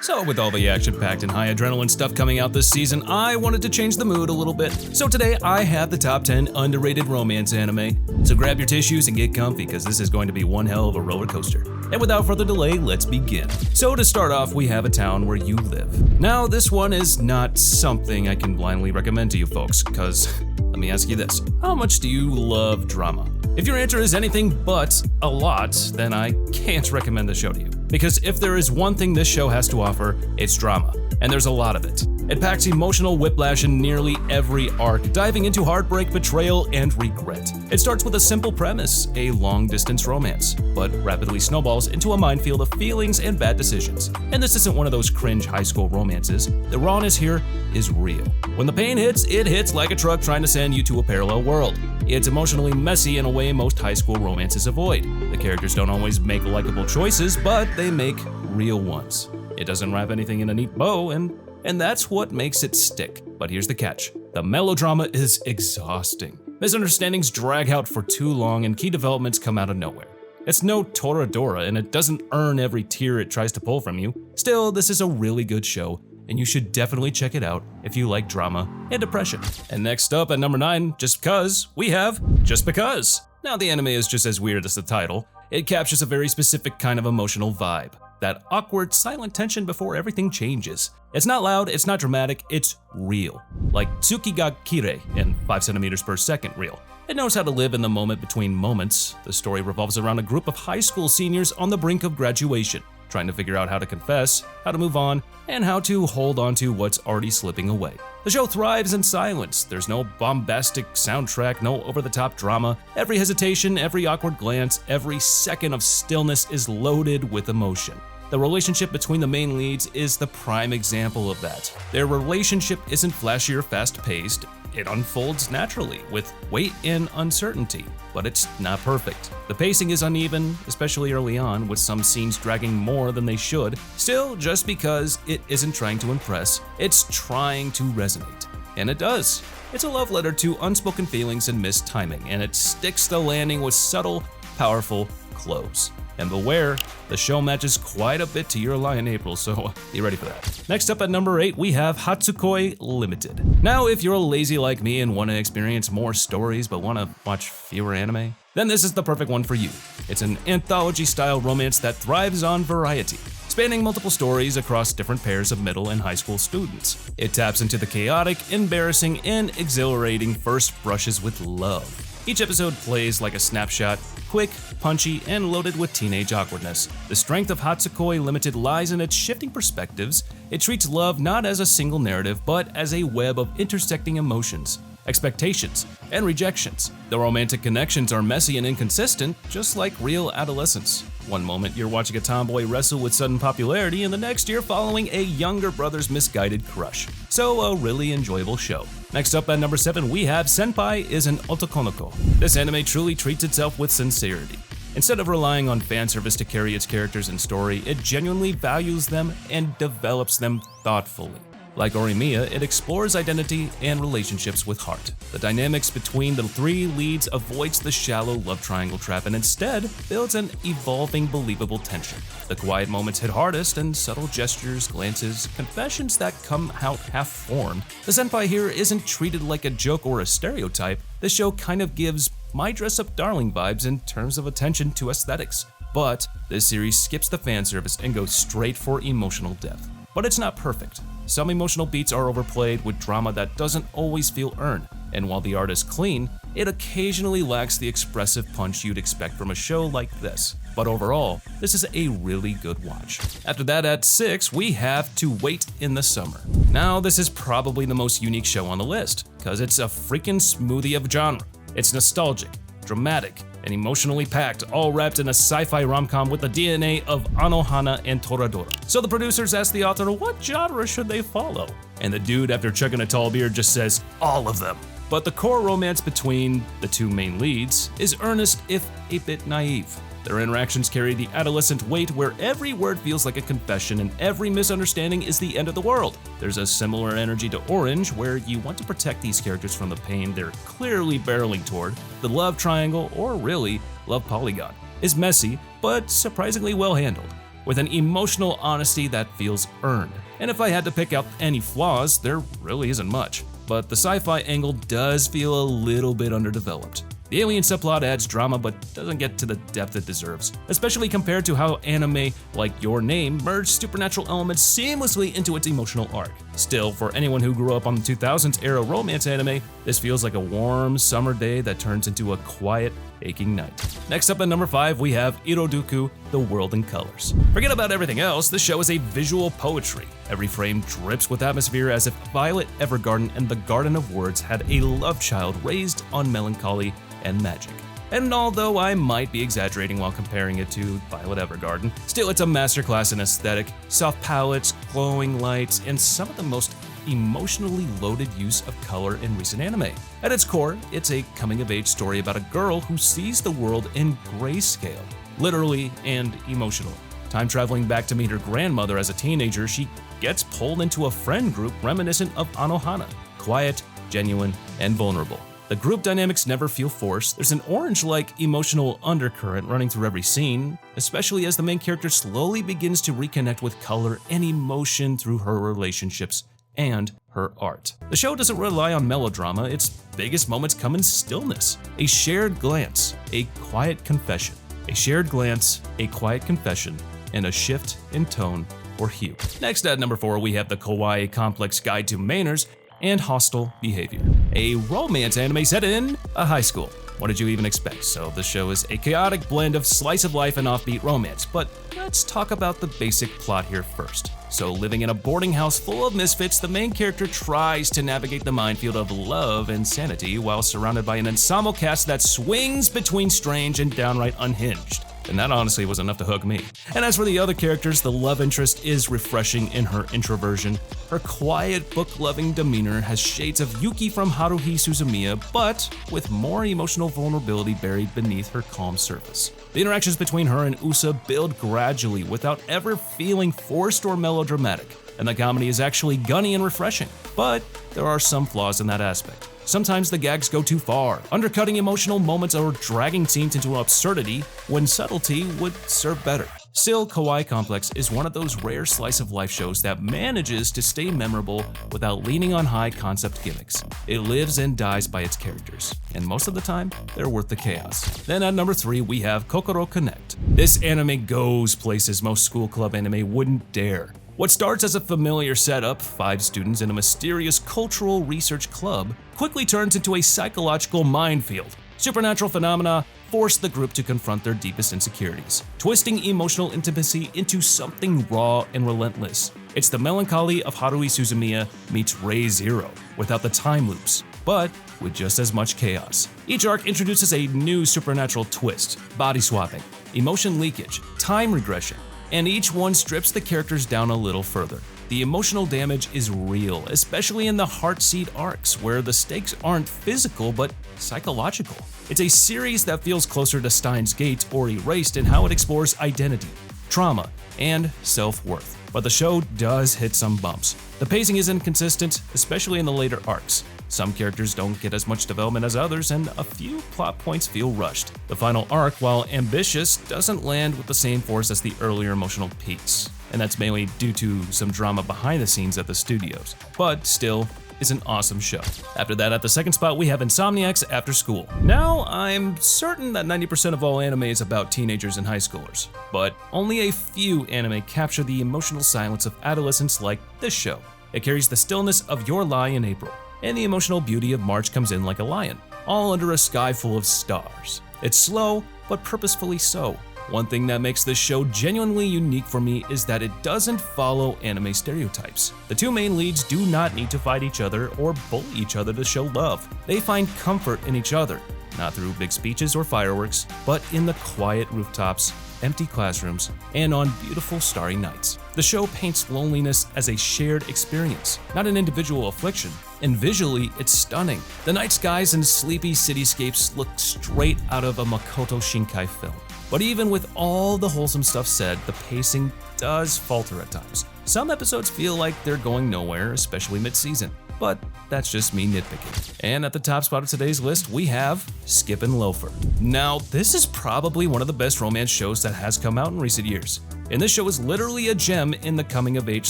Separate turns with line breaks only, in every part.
So with all the action-packed and high adrenaline stuff coming out this season, I wanted to change the mood a little bit. So today I have the top 10 underrated romance anime. So grab your tissues and get comfy because this is going to be one hell of a roller coaster. And without further delay, let's begin. So to start off, we have a town where you live. Now this one is not something I can blindly recommend to you folks, because let me ask you this. How much do you love drama? If your answer is anything but a lot, then I can't recommend the show to you. Because if there is one thing this show has to offer, it's drama. And there's a lot of it. It packs emotional whiplash in nearly every arc, diving into heartbreak, betrayal, and regret. It starts with a simple premise, a long-distance romance, but rapidly snowballs into a minefield of feelings and bad decisions. And this isn't one of those cringe high school romances. The rawness here is real. When the pain hits, it hits like a truck trying to send you to a parallel world. It's emotionally messy in a way most high school romances avoid. The characters don't always make likable choices, but they make real ones. It doesn't wrap anything in a neat bow, and that's what makes it stick. But here's the catch. The melodrama is exhausting. Misunderstandings drag out for too long and key developments come out of nowhere. It's no Toradora and it doesn't earn every tear it tries to pull from you. Still, this is a really good show, and you should definitely check it out if you like drama and depression. And next up at number 9, just because, we have Just Because. Now the anime is just as weird as the title. It captures a very specific kind of emotional vibe. That awkward, silent tension before everything changes. It's not loud, it's not dramatic, it's real. Like Tsuki ga Kirei in 5 centimeters per second real. It knows how to live in the moment between moments. The story revolves around a group of high school seniors on the brink of graduation, trying to figure out how to confess, how to move on, and how to hold on to what's already slipping away. The show thrives in silence. There's no bombastic soundtrack, no over-the-top drama. Every hesitation, every awkward glance, every second of stillness is loaded with emotion. The relationship between the main leads is the prime example of that. Their relationship isn't flashy or fast-paced. It unfolds naturally, with weight and uncertainty, but it's not perfect. The pacing is uneven, especially early on, with some scenes dragging more than they should. Still, just because it isn't trying to impress, it's trying to resonate. And it does. It's a love letter to unspoken feelings and missed timing, and it sticks the landing with subtle, powerful close. And beware, the show matches quite a bit to your lie in April, so be ready for that. Next up at number 8, we have Hatsukoku Limited. Now, if you're lazy like me and want to experience more stories but want to watch fewer anime, then this is the perfect one for you. It's an anthology-style romance that thrives on variety, spanning multiple stories across different pairs of middle and high school students. It taps into the chaotic, embarrassing, and exhilarating first brushes with love. Each episode plays like a snapshot, quick, punchy, and loaded with teenage awkwardness. The strength of Hatsukoku Limited lies in its shifting perspectives. It treats love not as a single narrative, but as a web of intersecting emotions, expectations, and rejections. The romantic connections are messy and inconsistent, just like real adolescence. One moment you're watching a tomboy wrestle with sudden popularity, and the next you're following a younger brother's misguided crush. So a really enjoyable show. Next up at number 7, we have Senpai is an Otokonoko. This anime truly treats itself with sincerity. Instead of relying on fan service to carry its characters and story, it genuinely values them and develops them thoughtfully. Like Orimiya, it explores identity and relationships with heart. The dynamics between the 3 leads avoids the shallow love triangle trap and instead builds an evolving, believable tension. The quiet moments hit hardest, and subtle gestures, glances, confessions that come out half-formed. The senpai here isn't treated like a joke or a stereotype. The show kind of gives my dress-up darling vibes in terms of attention to aesthetics. But this series skips the fan service and goes straight for emotional depth. But it's not perfect. Some emotional beats are overplayed with drama that doesn't always feel earned, and while the art is clean, it occasionally lacks the expressive punch you'd expect from a show like this. But overall, this is a really good watch. After that, at 6, we have To Wait in the Summer. Now, this is probably the most unique show on the list, because it's a freaking smoothie of genre. It's nostalgic, dramatic, and emotionally packed, all wrapped in a sci-fi rom-com with the DNA of Anohana and Toradora. So the producers asked the author what genre should they follow, and the dude, after chugging a tall beer, just says, all of them. But the core romance between the 2 main leads is earnest if a bit naive. Their interactions carry the adolescent weight where every word feels like a confession and every misunderstanding is the end of the world. There's a similar energy to Orange, where you want to protect these characters from the pain they're clearly barreling toward. The love triangle, or really, love polygon, is messy, but surprisingly well handled. with an emotional honesty that feels earned. And if I had to pick out any flaws, there really isn't much. But the sci-fi angle does feel a little bit underdeveloped. The alien subplot adds drama but doesn't get to the depth it deserves, especially compared to how anime like Your Name merged supernatural elements seamlessly into its emotional arc. Still, for anyone who grew up on the 2000s era romance anime, this feels like a warm summer day that turns into a quiet, aching night. Next up at number 5, we have Iroduku, The World in Colors. Forget about everything else, this show is a visual poetry. Every frame drips with atmosphere as if Violet Evergarden and the Garden of Words had a love child raised on melancholy and magic. And although I might be exaggerating while comparing it to Violet Evergarden, still it's a masterclass in aesthetic, soft palettes, glowing lights, and some of the most emotionally loaded use of color in recent anime. At its core, it's a coming-of-age story about a girl who sees the world in grayscale, literally and emotionally. Time traveling back to meet her grandmother as a teenager, she gets pulled into a friend group reminiscent of Anohana, quiet, genuine, and vulnerable. The group dynamics never feel forced. There's an orange-like emotional undercurrent running through every scene, especially as the main character slowly begins to reconnect with color and emotion through her relationships and her art. The show doesn't rely on melodrama, its biggest moments come in stillness. A shared glance, a quiet confession. A shared glance, a quiet confession, and a shift in tone or hue. Next at number 4, we have the Kawaii Complex Guide to Manners and Hostile Behavior, a romance anime set in a high school. What did you even expect? So the show is a chaotic blend of slice of life and offbeat romance, but let's talk about the basic plot here first. So living in a boarding house full of misfits, the main character tries to navigate the minefield of love and sanity while surrounded by an ensemble cast that swings between strange and downright unhinged. And that honestly was enough to hook me. And as for the other characters, the love interest is refreshing in her introversion. Her quiet, book-loving demeanor has shades of Yuki from Haruhi Suzumiya, but with more emotional vulnerability buried beneath her calm surface. The interactions between her and Usa build gradually without ever feeling forced or melodramatic, and the comedy is actually gunny and refreshing. But there are some flaws in that aspect. Sometimes the gags go too far, undercutting emotional moments or dragging scenes into absurdity when subtlety would serve better. Still, Kawaii Complex is one of those rare slice-of-life shows that manages to stay memorable without leaning on high-concept gimmicks. It lives and dies by its characters, and most of the time, they're worth the chaos. Then at number 3, we have Kokoro Connect. This anime goes places most school club anime wouldn't dare. What starts as a familiar setup, 5 students in a mysterious cultural research club, quickly turns into a psychological minefield. Supernatural phenomena force the group to confront their deepest insecurities, twisting emotional intimacy into something raw and relentless. It's the melancholy of Haruhi Suzumiya meets Ray Zero, without the time loops, but with just as much chaos. Each arc introduces a new supernatural twist, body swapping, emotion leakage, time regression, and each one strips the characters down a little further. The emotional damage is real, especially in the Heartseed arcs, where the stakes aren't physical but psychological. It's a series that feels closer to Steins Gate or Erased in how it explores identity, trauma, and self-worth. But the show does hit some bumps. The pacing is inconsistent, especially in the later arcs. Some characters don't get as much development as others, and a few plot points feel rushed. The final arc, while ambitious, doesn't land with the same force as the earlier emotional peaks, and that's mainly due to some drama behind the scenes at the studios. But still, is an awesome show. After that, at the second spot, we have Insomniacs After School. Now, I'm certain that 90% of all anime is about teenagers and high schoolers, but only a few anime capture the emotional silence of adolescence like this show. It carries the stillness of Your Lie in April, and the emotional beauty of March Comes In Like a Lion, all under a sky full of stars. It's slow, but purposefully so. One thing that makes this show genuinely unique for me is that it doesn't follow anime stereotypes. The 2 main leads do not need to fight each other or bully each other to show love. They find comfort in each other, not through big speeches or fireworks, but in the quiet rooftops, empty classrooms, and on beautiful starry nights. The show paints loneliness as a shared experience, not an individual affliction, and visually it's stunning. The night skies and sleepy cityscapes look straight out of a Makoto Shinkai film. But even with all the wholesome stuff said, the pacing does falter at times. Some episodes feel like they're going nowhere, especially mid-season, but that's just me nitpicking. And at the top spot of today's list, we have Skippin' Loafer. Now, this is probably one of the best romance shows that has come out in recent years. and this show is literally a gem in the coming-of-age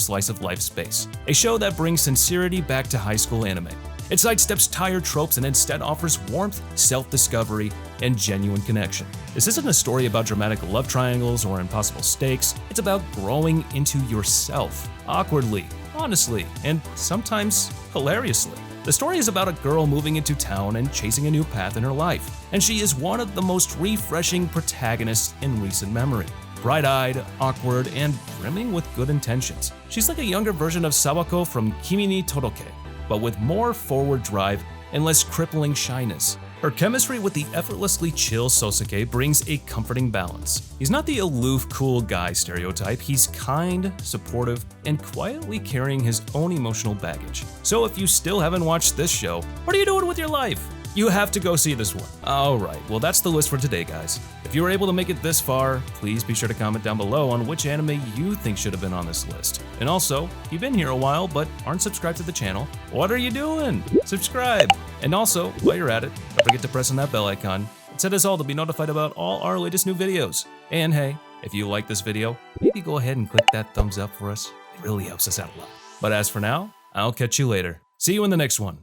slice-of-life space. A show that brings sincerity back to high school anime. It sidesteps tired tropes and instead offers warmth, self-discovery, and genuine connection. This isn't a story about dramatic love triangles or impossible stakes. It's about growing into yourself, awkwardly, honestly, and sometimes hilariously. The story is about a girl moving into town and chasing a new path in her life, and she is one of the most refreshing protagonists in recent memory. Bright-eyed, awkward, and brimming with good intentions. She's like a younger version of Sawako from Kimi ni Todoke, but with more forward drive and less crippling shyness. Her chemistry with the effortlessly chill Sosuke brings a comforting balance. He's not the aloof, cool guy stereotype, he's kind, supportive, and quietly carrying his own emotional baggage. So if you still haven't watched this show, what are you doing with your life? You have to go see this one. Alright, well that's the list for today, guys. If you were able to make it this far, please be sure to comment down below on which anime you think should have been on this list. And also, if you've been here a while but aren't subscribed to the channel, what are you doing? Subscribe! And also, while you're at it, don't forget to press on that bell icon. It set us all to be notified about all our latest new videos. And hey, if you like this video, maybe go ahead and click that thumbs up for us. It really helps us out a lot. But as for now, I'll catch you later. See you in the next one.